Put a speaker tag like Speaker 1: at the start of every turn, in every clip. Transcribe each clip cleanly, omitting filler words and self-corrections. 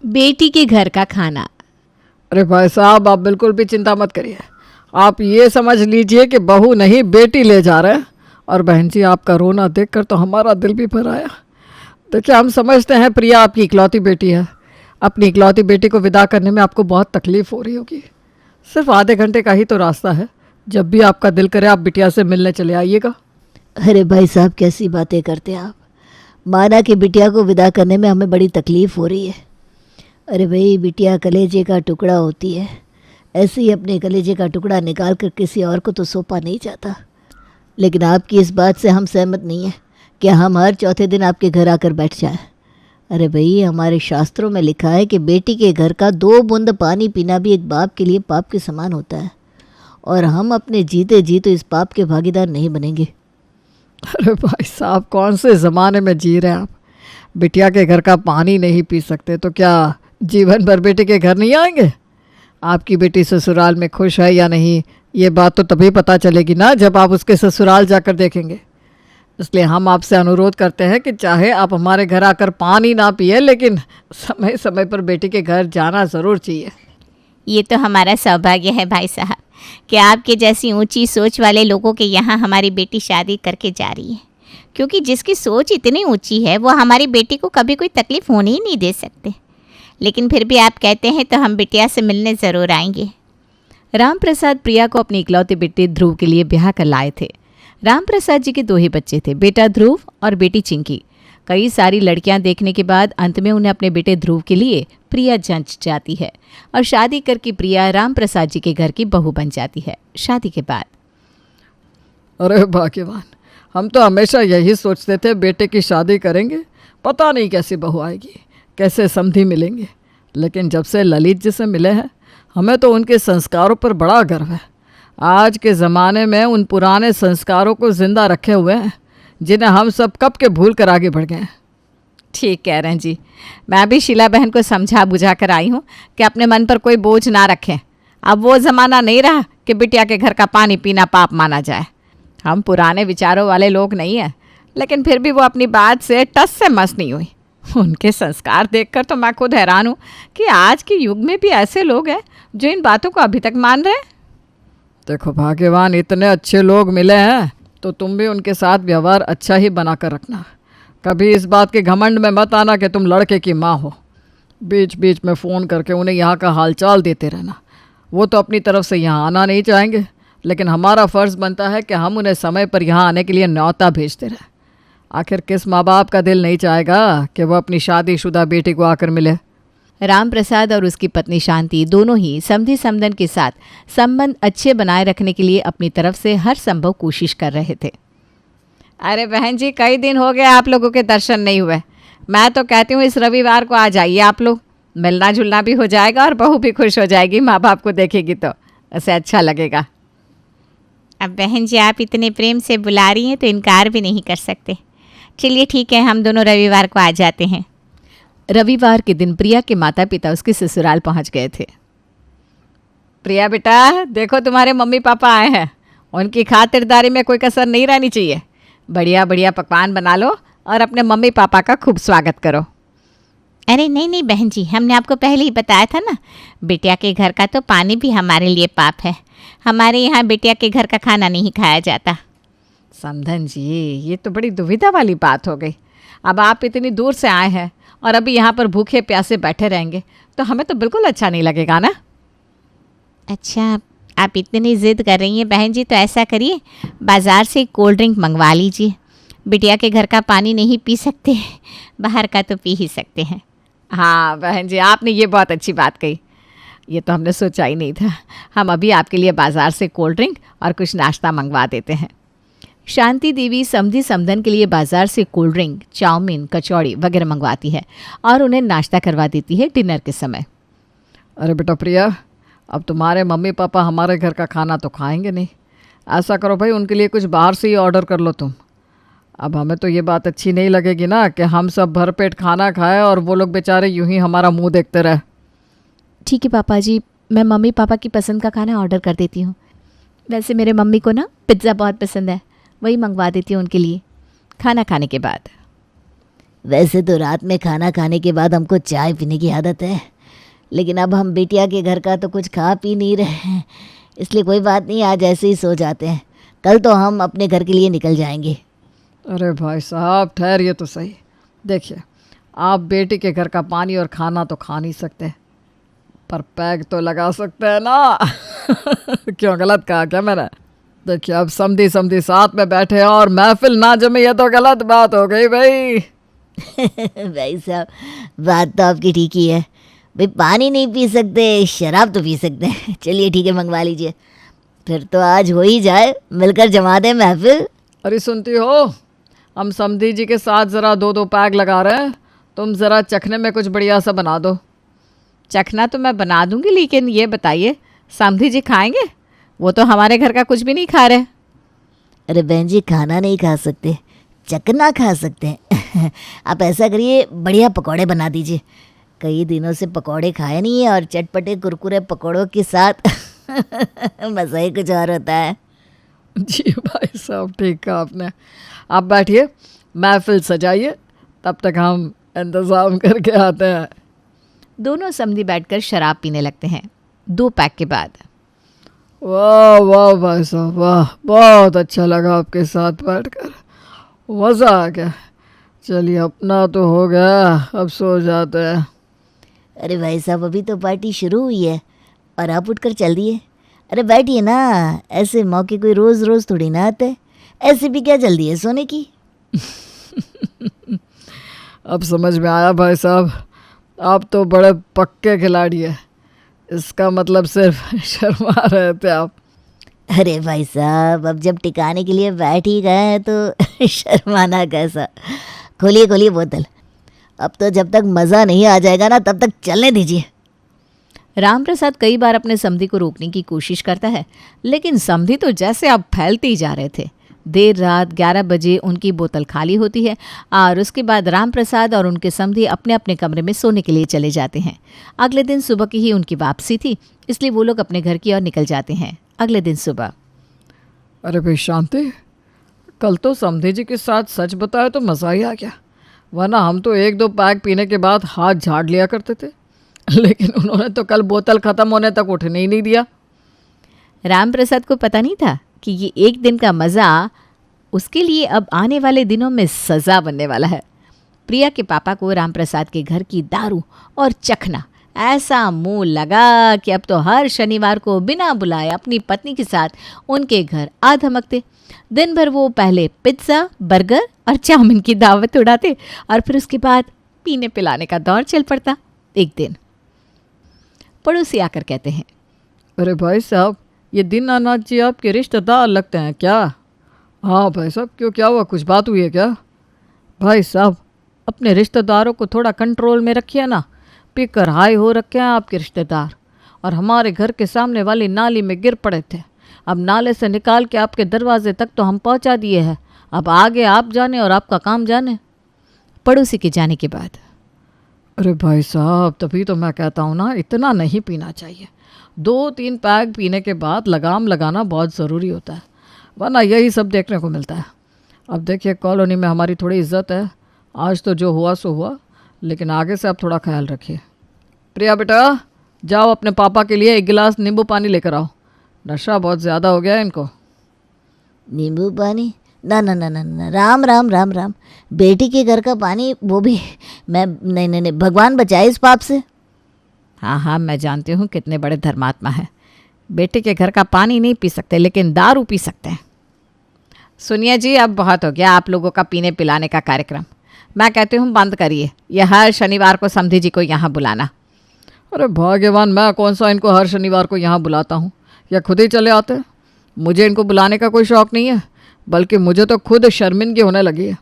Speaker 1: बेटी के घर का खाना।
Speaker 2: अरे भाई साहब, आप बिल्कुल भी चिंता मत करिए। आप ये समझ लीजिए कि बहू नहीं बेटी ले जा रहे हैं। और बहन जी, आपका रोना देखकर तो हमारा दिल भी भर आया। देखिए, हम समझते हैं प्रिया आपकी इकलौती बेटी है। अपनी इकलौती बेटी को विदा करने में आपको बहुत तकलीफ़ हो रही होगी। सिर्फ आधे घंटे का ही तो रास्ता है। जब भी आपका दिल करे आप बिटिया से मिलने चले आइएगा।
Speaker 3: अरे भाई साहब, कैसी बातें करते हैं आप। माना कि बिटिया को विदा करने में हमें बड़ी तकलीफ़ हो रही है। अरे भाई, बिटिया कलेजे का टुकड़ा होती है। ऐसे ही अपने कलेजे का टुकड़ा निकाल कर किसी और को तो सौंपा नहीं जाता। लेकिन आपकी इस बात से हम सहमत नहीं हैं कि हम हर चौथे दिन आपके घर आकर बैठ जाएं। अरे भाई, हमारे शास्त्रों में लिखा है कि बेटी के घर का 2 बूंद पानी पीना भी एक बाप के लिए पाप के समान होता है। और हम अपने जीते जी तो इस पाप के भागीदार नहीं बनेंगे।
Speaker 2: अरे भाई साहब, कौन से ज़माने में जी रहे हैं आप। बिटिया के घर का पानी नहीं पी सकते तो क्या जीवन भर बेटी के घर नहीं आएंगे। आपकी बेटी ससुराल में खुश है या नहीं, ये बात तो तभी पता चलेगी ना जब आप उसके ससुराल जाकर देखेंगे। इसलिए हम आपसे अनुरोध करते हैं कि चाहे आप हमारे घर आकर पानी ना पिए, लेकिन समय समय पर बेटी के घर जाना ज़रूर चाहिए।
Speaker 1: ये तो हमारा सौभाग्य है भाई साहब कि आपके जैसी ऊंची सोच वाले लोगों के यहाँ हमारी बेटी शादी करके जा रही है। क्योंकि जिसकी सोच इतनी ऊंची है वो हमारी बेटी को कभी कोई तकलीफ़ होने ही नहीं दे सकते। लेकिन फिर भी आप कहते हैं तो हम बिटिया से मिलने ज़रूर आएंगे।
Speaker 4: राम प्रसाद प्रिया को अपनी इकलौती बेटी ध्रुव के लिए ब्याह कर लाए थे। राम प्रसाद जी के 2 ही बच्चे थे, बेटा ध्रुव और बेटी चिंकी। कई सारी लड़कियां देखने के बाद अंत में उन्हें अपने बेटे ध्रुव के लिए प्रिया जंच जाती है और शादी करके प्रिया राम प्रसाद जी के घर की बहू बन जाती है। शादी के बाद
Speaker 2: अरे भाग्यवान, हम तो हमेशा यही सोचते थे बेटे की शादी करेंगे, पता नहीं कैसी बहू आएगी, कैसे समधी मिलेंगे। लेकिन जब से ललित जी से मिले हैं हमें तो उनके संस्कारों पर बड़ा गर्व है। आज के ज़माने में उन पुराने संस्कारों को ज़िंदा रखे हुए हैं जिन्हें हम सब कब के भूल कर आगे बढ़ गए हैं।
Speaker 4: ठीक कह रहे हैं जी। मैं भी शीला बहन को समझा बुझा कर आई हूँ कि अपने मन पर कोई बोझ ना रखें। अब वो ज़माना नहीं रहा कि बिटिया के घर का पानी पीना पाप माना जाए। हम पुराने विचारों वाले लोग नहीं हैं, लेकिन फिर भी वो अपनी बात से टस से मस नहीं हुई। उनके संस्कार देखकर तो मैं खुद हैरान हूँ कि आज के युग में भी ऐसे लोग हैं जो इन बातों को अभी तक मान रहे हैं।
Speaker 2: देखो भाग्यवान, इतने अच्छे लोग मिले हैं तो तुम भी उनके साथ व्यवहार अच्छा ही बना कर रखना। कभी इस बात के घमंड में मत आना कि तुम लड़के की माँ हो। बीच बीच में फ़ोन करके उन्हें यहाँ का हालचाल देते रहना। वो तो अपनी तरफ से यहाँ आना नहीं चाहेंगे, लेकिन हमारा फ़र्ज़ बनता है कि हम उन्हें समय पर यहाँ आने के लिए न्योता भेजते रहें। आखिर किस माँ बाप का दिल नहीं चाहेगा कि वो अपनी शादीशुदा बेटी को आकर मिले।
Speaker 4: राम प्रसाद और उसकी पत्नी शांति दोनों ही समधी समधन के साथ संबंध अच्छे बनाए रखने के लिए अपनी तरफ से हर संभव कोशिश कर रहे थे। अरे बहन जी, कई दिन हो गए आप लोगों के दर्शन नहीं हुए। मैं तो कहती हूँ इस रविवार को आ जाइए आप लोग। मिलना जुलना भी हो जाएगा और बहू भी खुश हो जाएगी, माँ बाप को देखेगी तो उसे अच्छा लगेगा।
Speaker 1: अब बहन जी, आप इतने प्रेम से बुला रही हैं तो इनकार भी नहीं कर सकते। चलिए ठीक है, हम दोनों रविवार को आ जाते हैं।
Speaker 4: रविवार के दिन प्रिया के माता पिता उसके ससुराल पहुंच गए थे।
Speaker 2: प्रिया बेटा, देखो तुम्हारे मम्मी पापा आए हैं। उनकी खातिरदारी में कोई कसर नहीं रहनी चाहिए। बढ़िया बढ़िया पकवान बना लो और अपने मम्मी पापा का खूब स्वागत करो।
Speaker 1: अरे नहीं नहीं बहन जी, हमने आपको पहले ही बताया था ना, बिटिया के घर का तो पानी भी हमारे लिए पाप है। हमारे यहाँ बिटिया के घर का खाना नहीं खाया जाता।
Speaker 2: समधन जी, ये तो बड़ी दुविधा वाली बात हो गई। अब आप इतनी दूर से आए हैं और अभी यहाँ पर भूखे प्यासे बैठे रहेंगे तो हमें तो बिल्कुल अच्छा नहीं लगेगा ना।
Speaker 1: अच्छा, आप इतनी ज़िद कर रही हैं बहन जी, तो ऐसा करिए, बाज़ार से कोल्ड ड्रिंक मंगवा लीजिए। बिटिया के घर का पानी नहीं पी सकते, बाहर का तो पी ही सकते हैं।
Speaker 2: हाँ बहन जी, आपने ये बहुत अच्छी बात कही। ये तो हमने सोचा ही नहीं था। हम अभी आपके लिए बाज़ार से कोल्ड ड्रिंक और कुछ नाश्ता मंगवा देते हैं।
Speaker 4: शांति देवी समधी समधन के लिए बाजार से कोल्ड ड्रिंक, चाउमीन, कचौड़ी वगैरह मंगवाती है और उन्हें नाश्ता करवा देती है डिनर के समय।
Speaker 2: अरे बेटा प्रिया, अब तुम्हारे मम्मी पापा हमारे घर का खाना तो खाएंगे नहीं। ऐसा करो भाई, उनके लिए कुछ बाहर से ही ऑर्डर कर लो तुम। अब हमें तो ये बात अच्छी नहीं लगेगी ना कि हम सब भरपेट खाना खाएं और वो लोग बेचारे यूं ही हमारा मुंह देखते रहे।
Speaker 4: ठीक है पापा जी, मैं मम्मी पापा की पसंद का खाना ऑर्डर कर देती हूँ। वैसे मेरे मम्मी को ना पिज़्ज़ा बहुत पसंद है, वही मंगवा देती हूँ उनके लिए खाना खाने के बाद।
Speaker 3: वैसे तो रात में खाना खाने के बाद हमको चाय पीने की आदत है, लेकिन अब हम बिटिया के घर का तो कुछ खा पी नहीं रहे हैं, इसलिए कोई बात नहीं, आज ऐसे ही सो जाते हैं। कल तो हम अपने घर के लिए निकल जाएंगे।
Speaker 2: अरे भाई साहब ठहरिए तो सही। देखिए, आप बेटी के घर का पानी और खाना तो खा नहीं सकते, पर पैग तो लगा सकते हैं ना। क्यों, गलत कहा क्या मैंने? देखिए, अब समधी समधी साथ में बैठे हैं और महफिल ना जमे, ये तो गलत बात हो गई भाई।
Speaker 3: भाई साहब, बात तो आपकी ठीक ही है भाई, पानी नहीं पी सकते, शराब तो पी सकते हैं। चलिए ठीक है, मंगवा लीजिए। फिर तो आज हो ही जाए, मिलकर जमा दें महफिल।
Speaker 2: अरे सुनती हो, हम समधी जी के साथ ज़रा 2-2 पैग लगा रहे हैं, तुम ज़रा चखने में कुछ बढ़िया सा बना दो।
Speaker 4: चखना तो मैं बना दूंगी, लेकिन ये बताइए समधी जी खाएंगे? वो तो हमारे घर का कुछ भी नहीं खा रहे।
Speaker 3: अरे बहन जी, खाना नहीं खा सकते, चखना खा सकते हैं। आप ऐसा करिए, बढ़िया पकौड़े बना दीजिए। कई दिनों से पकौड़े खाए नहीं है, और चटपटे कुरकुरे पकौड़ों के साथ मज़ा ही कुछ और होता है।
Speaker 2: जी भाई साहब, ठीक कहा आपने। आप बैठिए, महफिल सजाइए, तब तक हम इंतज़ाम करके आते हैं।
Speaker 4: दोनों समधी बैठकर शराब पीने लगते हैं। 2 पैक के बाद
Speaker 2: वाह वाह भाई साहब, वाह, बहुत अच्छा लगा आपके साथ बैठकर, मज़ा आ गया। चलिए, अपना तो हो गया, अब सो जाते हैं।
Speaker 3: अरे भाई साहब, अभी तो पार्टी शुरू हुई है और आप उठकर चल दिए। अरे बैठिए ना, ऐसे मौके कोई रोज़ रोज़ थोड़ी ना आते। ऐसे भी क्या जल्दी है सोने की?
Speaker 2: अब समझ में आया भाई साहब, आप तो बड़े पक्के खिलाड़ी हैं। इसका मतलब सिर्फ शर्मा रहे थे आप।
Speaker 3: अरे भाई साहब, अब जब टिकाने के लिए बैठ ही गए हैं तो शर्माना कैसा। खोलिए खोलिए बोतल। अब तो जब तक मज़ा नहीं आ जाएगा ना, तब तक चलने दीजिए।
Speaker 4: राम प्रसाद कई बार अपने समधी को रोकने की कोशिश करता है, लेकिन समधी तो जैसे अब फैलते ही जा रहे थे। देर रात 11 बजे उनकी बोतल खाली होती है और उसके बाद राम प्रसाद और उनके समधी अपने अपने कमरे में सोने के लिए चले जाते हैं। अगले दिन सुबह की ही उनकी वापसी थी, इसलिए वो लोग अपने घर की ओर निकल जाते हैं। अगले दिन सुबह,
Speaker 2: अरे भाई शांति, कल तो समधी जी के साथ सच बताया तो मज़ा ही आ गया, वरना हम तो 1-2 पैक पीने के बाद हाथ झाड़ लिया करते थे, लेकिन उन्होंने तो कल बोतल ख़त्म होने तक उठने ही नहीं दिया।
Speaker 4: राम प्रसाद को पता नहीं था कि ये एक दिन का मज़ा उसके लिए अब आने वाले दिनों में सज़ा बनने वाला है। प्रिया के पापा को राम प्रसाद के घर की दारू और चखना ऐसा मुंह लगा कि अब तो हर शनिवार को बिना बुलाए अपनी पत्नी के साथ उनके घर आ धमकते। दिन भर वो पहले पिज्ज़ा, बर्गर और चाउमीन की दावत उड़ाते और फिर उसके बाद पीने पिलाने का दौर चल पड़ता। एक दिन पड़ोसी आकर कहते हैं,
Speaker 2: अरे भाई साहब, ये दीनानाथ जी आपके रिश्तेदार लगते हैं क्या? हाँ भाई साहब, क्यों, क्या हुआ, कुछ बात हुई है क्या? भाई साहब, अपने रिश्तेदारों को थोड़ा कंट्रोल में रखिए ना, पीकर हाई हो रखे हैं आपके रिश्तेदार, और हमारे घर के सामने वाली नाली में गिर पड़े थे। अब नाले से निकाल के आपके दरवाजे तक तो हम पहुंचा दिए हैं, अब आगे आप जाने और आपका काम जाने।
Speaker 4: पड़ोसी के जाने के बाद,
Speaker 2: अरे भाई साहब, तभी तो मैं कहता हूँ ना, इतना नहीं पीना चाहिए। 2-3 पैक पीने के बाद लगाम लगाना बहुत ज़रूरी होता है, वरना यही सब देखने को मिलता है। अब देखिए, कॉलोनी में हमारी थोड़ी इज्जत है, आज तो जो हुआ सो हुआ, लेकिन आगे से आप थोड़ा ख्याल रखिए। प्रिया बेटा, जाओ अपने पापा के लिए 1 गिलास नींबू पानी लेकर आओ, नशा बहुत ज़्यादा हो गया है इनको।
Speaker 3: नींबू पानी? ना ना ना ना ना, राम राम राम राम। बेटी के घर का पानी, वो भी मैं नहीं नहीं नहीं, भगवान बचाए इस पाप से।
Speaker 4: हाँ हाँ, मैं जानती हूँ कितने बड़े धर्मात्मा हैं। बेटे के घर का पानी नहीं पी सकते, लेकिन दारू पी सकते हैं। सुनिए जी, अब बहुत हो गया आप लोगों का पीने पिलाने का कार्यक्रम। मैं कहती हूँ बंद करिए यह हर शनिवार को समधी जी को यहाँ बुलाना।
Speaker 2: अरे भाग्यवान, मैं कौन सा इनको हर शनिवार को यहाँ बुलाता हूँ, या खुद ही चले आते हैं। मुझे इनको बुलाने का कोई शौक़ नहीं है, बल्कि मुझे तो खुद शर्मिंदगी होने लगी है।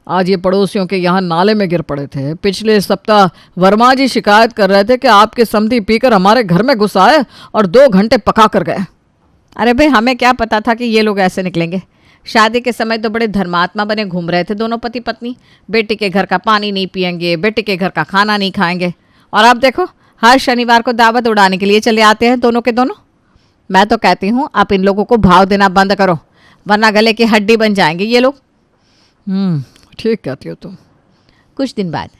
Speaker 2: आज ये पड़ोसियों के यहाँ नाले में गिर पड़े थे। पिछले सप्ताह वर्मा जी शिकायत कर रहे थे कि आपके समधी पीकर हमारे घर में घुस आए और 2 घंटे पका कर गए।
Speaker 4: अरे भाई, हमें क्या पता था कि ये लोग ऐसे निकलेंगे। शादी के समय तो बड़े धर्मात्मा बने घूम रहे थे दोनों पति पत्नी। बेटी के घर का पानी नहीं पिएंगे, बेटी के घर का खाना नहीं खाएंगे, और अब देखो हर शनिवार को दावत उड़ाने के लिए चले आते हैं दोनों के दोनों। मैं तो कहती हूँ आप इन लोगों को भाव देना बंद करो, वरना गले की हड्डी बन जाएंगे ये लोग।
Speaker 2: ठीक कहती हो तुम।
Speaker 1: कुछ दिन बाद,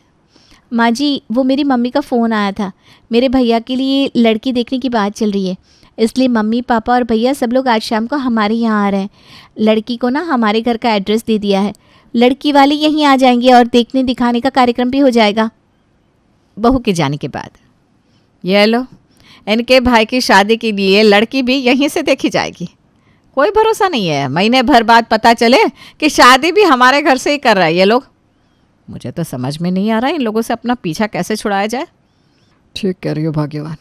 Speaker 1: माँ जी वो मेरी मम्मी का फ़ोन आया था। मेरे भैया के लिए लड़की देखने की बात चल रही है, इसलिए मम्मी पापा और भैया सब लोग आज शाम को हमारे यहाँ आ रहे हैं। लड़की को ना हमारे घर का एड्रेस दे दिया है। लड़की वाले यहीं आ जाएंगे और देखने दिखाने का कार्यक्रम भी हो जाएगा।
Speaker 4: बहू के जाने के बाद, ये लो, इनके भाई की शादी के लिए लड़की भी यहीं से देखी जाएगी। कोई भरोसा नहीं है, महीने भर बाद पता चले कि शादी भी हमारे घर से ही कर रहा है ये लोग। मुझे तो समझ में नहीं आ रहा इन लोगों से अपना पीछा कैसे छुड़ाया जाए।
Speaker 2: ठीक कह रही हो भाग्यवान।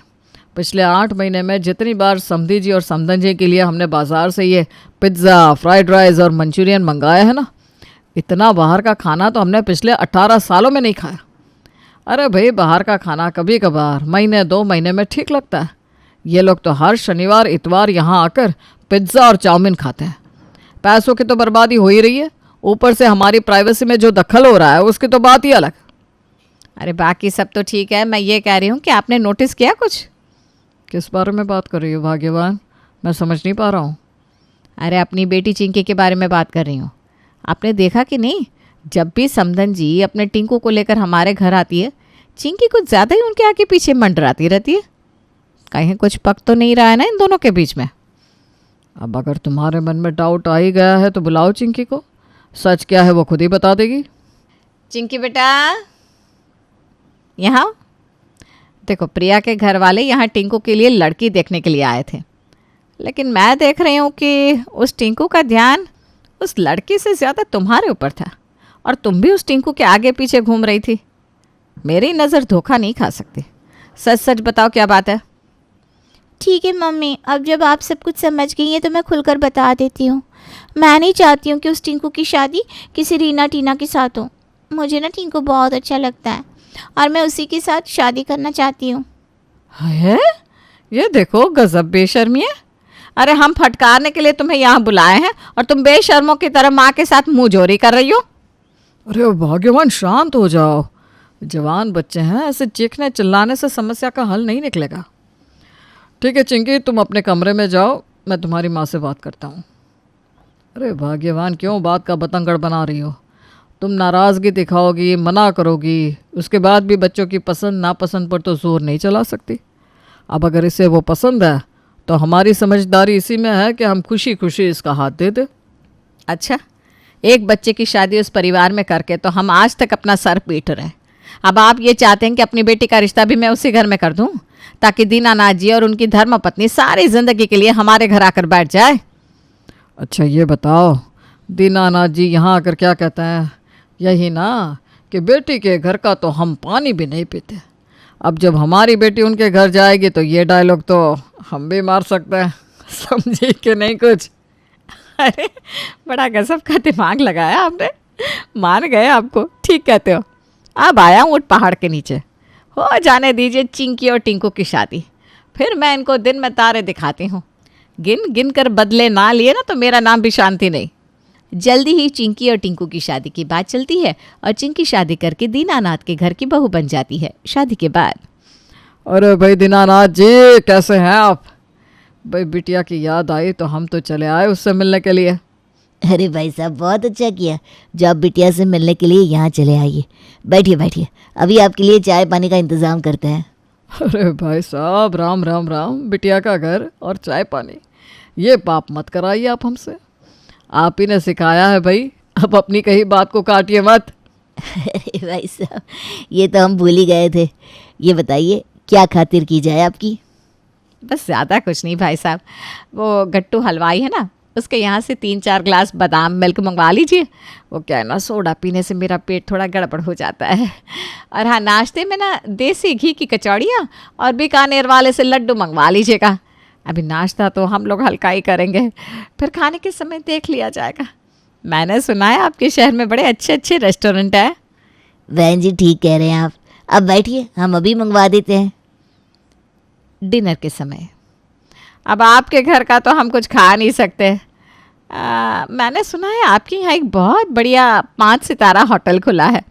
Speaker 2: पिछले 8 महीने में जितनी बार समधी जी और समधन जी के लिए हमने बाज़ार से ये पिज़्ज़ा, फ्राइड राइस और मंचूरियन मंगाया है ना, इतना बाहर का खाना तो हमने पिछले 18 सालों में नहीं खाया। अरे भाई, बाहर का खाना कभी कभार महीने 2 महीने में ठीक लगता है। ये लोग तो हर शनिवार इतवार यहाँ आकर पिज़्ज़ा और चाउमीन खाते हैं। पैसों की तो बर्बादी हो ही रही है, ऊपर से हमारी प्राइवेसी में जो दखल हो रहा है उसकी तो बात ही अलग।
Speaker 4: अरे बाकी सब तो ठीक है, मैं ये कह रही हूँ कि आपने नोटिस किया कुछ?
Speaker 2: किस बारे में बात कर रही हो भाग्यवान? मैं समझ नहीं पा रहा हूँ।
Speaker 4: अरे अपनी बेटी चिंकी के बारे में बात कर रही हूँ। आपने देखा कि नहीं, जब भी समधन जी अपने टिंकू को लेकर हमारे घर आती है, चिंकी कुछ ज़्यादा ही उनके आगे पीछे मंडराती रहती है। कहीं कुछ पक तो नहीं रहा है ना इन दोनों के बीच में?
Speaker 2: अब अगर तुम्हारे मन में डाउट आ ही गया है तो बुलाओ चिंकी को, सच क्या है वो खुद ही बता देगी।
Speaker 4: चिंकी बेटा, यहाँ देखो, प्रिया के घर वाले यहाँ टिंकू के लिए लड़की देखने के लिए आए थे, लेकिन मैं देख रही हूँ कि उस टिंकू का ध्यान उस लड़की से ज़्यादा तुम्हारे ऊपर था, और तुम भी उस टिंकू के आगे पीछे घूम रही थी। मेरी नज़र धोखा नहीं खा सकती। सच सच बताओ क्या बात है?
Speaker 1: ठीक है मम्मी, अब जब आप सब कुछ समझ गई हैं तो मैं खुलकर बता देती हूँ। मैं नहीं चाहती हूँ कि उस टिंकू की शादी किसी रीना टीना के साथ हो। मुझे ना टिंकू बहुत अच्छा लगता है और मैं उसी के साथ शादी करना चाहती हूँ।
Speaker 4: है ये देखो, गजब बेशर्मी है। अरे हम फटकारने के लिए तुम्हें यहाँ बुलाए हैं और तुम बेशर्मों की तरह माँ के साथ मुँह जोरी कर रही हो।
Speaker 2: अरे भाग्यवान, शांत हो जाओ। जवान बच्चे हैं, ऐसे चीखने चिल्लाने से समस्या का हल नहीं निकलेगा। ठीक है चिंकी, तुम अपने कमरे में जाओ, मैं तुम्हारी माँ से बात करता हूँ। अरे भाग्यवान, क्यों बात का बतंगड़ बना रही हो? तुम नाराज़गी दिखाओगी, मना करोगी, उसके बाद भी बच्चों की पसंद नापसंद पर तो जोर नहीं चला सकती। अब अगर इसे वो पसंद है तो हमारी समझदारी इसी में है कि हम खुशी खुशी इसका हाथ दे दें।
Speaker 4: अच्छा, एक बच्चे की शादी उस परिवार में करके तो हम आज तक अपना सर पीट रहे हैं। अब आप ये चाहते हैं कि अपनी बेटी का रिश्ता भी मैं उसी घर में कर दूं, ताकि दीनानाथ जी और उनकी धर्मपत्नी सारी ज़िंदगी के लिए हमारे घर आकर बैठ जाए?
Speaker 2: अच्छा ये बताओ, दीनानाथ जी यहाँ आकर क्या कहते हैं? यही ना कि बेटी के घर का तो हम पानी भी नहीं पीते। अब जब हमारी बेटी उनके घर जाएगी तो ये डायलॉग तो हम भी मार सकते हैं। समझी कि नहीं कुछ?
Speaker 4: अरे बड़ा गजब का दिमाग लगाया आपने, मान गए आपको। ठीक कहते हो। अब आया ऊँट पहाड़ के नीचे। हो जाने दीजिए चिंकी और टिंकू की शादी, फिर मैं इनको दिन में तारे दिखाती हूँ। गिन गिन कर बदले ना लिए ना तो मेरा नाम भी शांति नहीं।
Speaker 1: जल्दी ही चिंकी और टिंकू की शादी की बात चलती है और चिंकी शादी करके दीनानाथ के घर की बहू बन जाती है। शादी के बाद,
Speaker 2: अरे भाई दीनानाथ जी, कैसे हैं आप? भाई बिटिया की याद आई तो हम तो चले आए उससे मिलने के लिए।
Speaker 3: अरे भाई साहब, बहुत अच्छा किया जो आप बिटिया से मिलने के लिए यहाँ चले आइए। बैठिए बैठिए, अभी आपके लिए चाय पानी का इंतज़ाम करते हैं।
Speaker 2: अरे भाई साहब, राम राम राम। बिटिया का घर और चाय पानी, ये पाप मत कराइए आप हमसे। आप ही ने सिखाया है भाई, अब अपनी कही बात को काटिए मत।
Speaker 3: अरे भाई साहब, ये तो हम भूल ही गए थे। ये बताइए क्या खातिर की जाए आपकी?
Speaker 4: बस ज़्यादा कुछ नहीं भाई साहब, वो गट्टू हलवाई है ना, उसके यहाँ से 3-4 ग्लास बादाम मिल्क मंगवा लीजिए। वो क्या है ना, सोडा पीने से मेरा पेट थोड़ा गड़बड़ हो जाता है। और हाँ, नाश्ते में ना देसी घी की कचौड़ियाँ और बीकानेर वाले से लड्डू मंगवा लीजिएगा। अभी नाश्ता तो हम लोग हल्का ही करेंगे, फिर खाने के समय देख लिया जाएगा। मैंने सुना है आपके शहर में बड़े अच्छे अच्छे रेस्टोरेंट हैं।
Speaker 3: बहन जी ठीक कह रहे हैं आप, अब बैठिए, हम अभी मंगवा देते हैं।
Speaker 4: डिनर के समय अब आपके घर का तो हम कुछ खा नहीं सकते। मैंने सुना है आपके यहाँ एक बहुत बढ़िया 5 सितारा होटल खुला है।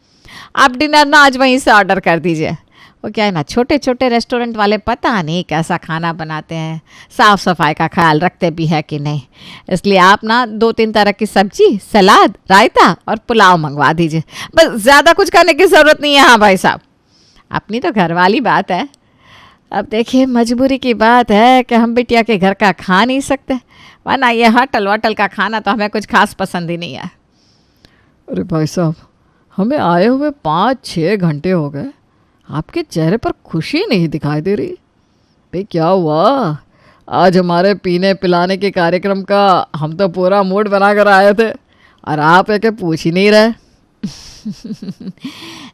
Speaker 4: आप डिनर ना आज वहीं से ऑर्डर कर दीजिए। वो क्या है ना, छोटे छोटे रेस्टोरेंट वाले पता नहीं कैसा खाना बनाते हैं, साफ़ सफाई का ख्याल रखते भी है कि नहीं। इसलिए आप ना 2-3 तरह की सब्जी, सलाद, रायता और पुलाव मंगवा दीजिए, बस ज़्यादा कुछ करने की ज़रूरत नहीं है। हाँ भाई साहब, अपनी तो घर वाली बात है। अब देखिए, मजबूरी की बात है कि हम बिटिया के घर का खा नहीं सकते, वरना ये होटल वोटल का खाना तो हमें कुछ खास पसंद ही नहीं है।
Speaker 2: अरे भाई साहब, हमें आए हुए 5-6 घंटे हो गए, आपके चेहरे पर खुशी नहीं दिखाई दे रही। भाई क्या हुआ? आज हमारे पीने पिलाने के कार्यक्रम का हम तो पूरा मूड बना कर आए थे और आप है कि पूछ ही नहीं रहे।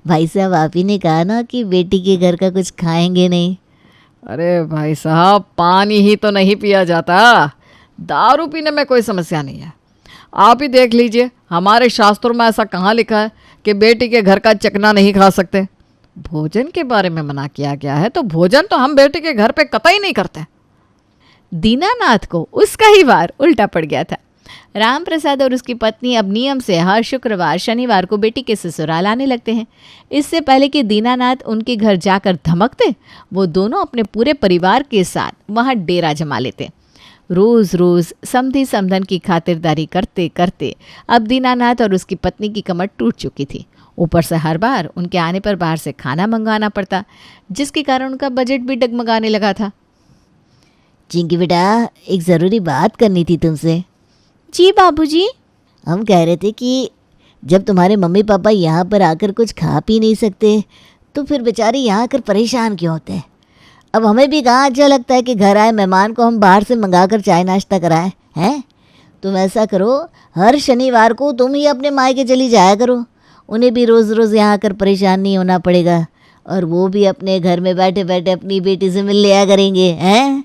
Speaker 3: भाई साहब, आप ही ने कहा ना कि बेटी के घर का कुछ खाएंगे नहीं।
Speaker 2: अरे भाई साहब, पानी ही तो नहीं पिया जाता, दारू पीने में कोई समस्या नहीं है। आप ही देख लीजिए, हमारे शास्त्रों में ऐसा कहाँ लिखा है कि बेटी के घर का चकना नहीं खा सकते। भोजन के बारे में मना किया गया है, तो भोजन तो हम बेटी के घर पे कतई नहीं करते।
Speaker 4: दीनानाथ को उसका ही वार उल्टा पड़ गया था। राम प्रसाद और उसकी पत्नी अब नियम से हर शुक्रवार शनिवार को बेटी के ससुराल आने लगते हैं। इससे पहले कि दीनानाथ उनके घर जाकर धमकते, वो दोनों अपने पूरे परिवार के साथ वहाँ डेरा जमा लेते। रोज़ रोज़ समधी समधन की खातिरदारी करते करते अब दीनानाथ और उसकी पत्नी की कमर टूट चुकी थी। ऊपर से हर बार उनके आने पर बाहर से खाना मंगवाना पड़ता, जिसके कारण उनका बजट भी डगमगाने लगा था।
Speaker 3: चिंकी बेटा, एक ज़रूरी बात करनी थी तुमसे।
Speaker 1: जी बाबूजी।
Speaker 3: हम कह रहे थे कि जब तुम्हारे मम्मी पापा यहाँ पर आकर कुछ खा पी नहीं सकते, तो फिर बेचारे यहाँ आकर परेशान क्यों होते हैं? अब हमें भी कहाँ अच्छा लगता है कि घर आए मेहमान को हम बाहर से मंगा कर चाय नाश्ता कराएं, हैं? तुम ऐसा करो, हर शनिवार को तुम ही अपने मायके चली जाया करो, उन्हें भी रोज़ रोज़ यहाँ आकर परेशान नहीं होना पड़ेगा, और वो भी अपने घर में बैठे बैठे अपनी बेटी से मिल लिया करेंगे, हैं?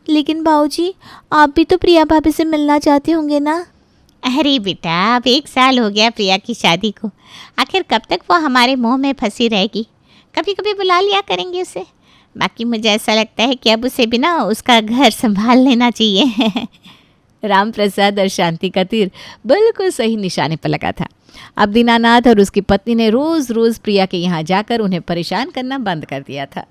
Speaker 1: लेकिन बाबूजी, आप भी तो प्रिया भाभी से मिलना चाहते होंगे ना? अरे बेटा, अब 1 साल हो गया प्रिया की शादी को, आखिर कब तक वो हमारे मुंह में फंसी रहेगी? कभी कभी बुला लिया करेंगे उसे। बाकी मुझे ऐसा लगता है कि अब उसे भी ना उसका घर संभाल लेना चाहिए।
Speaker 4: राम प्रसाद और शांति का तीर बिल्कुल सही निशाने पर लगा था। अब दीनानाथ और उसकी पत्नी ने रोज़ रोज़ प्रिया के यहाँ जाकर उन्हें परेशान करना बंद कर दिया था।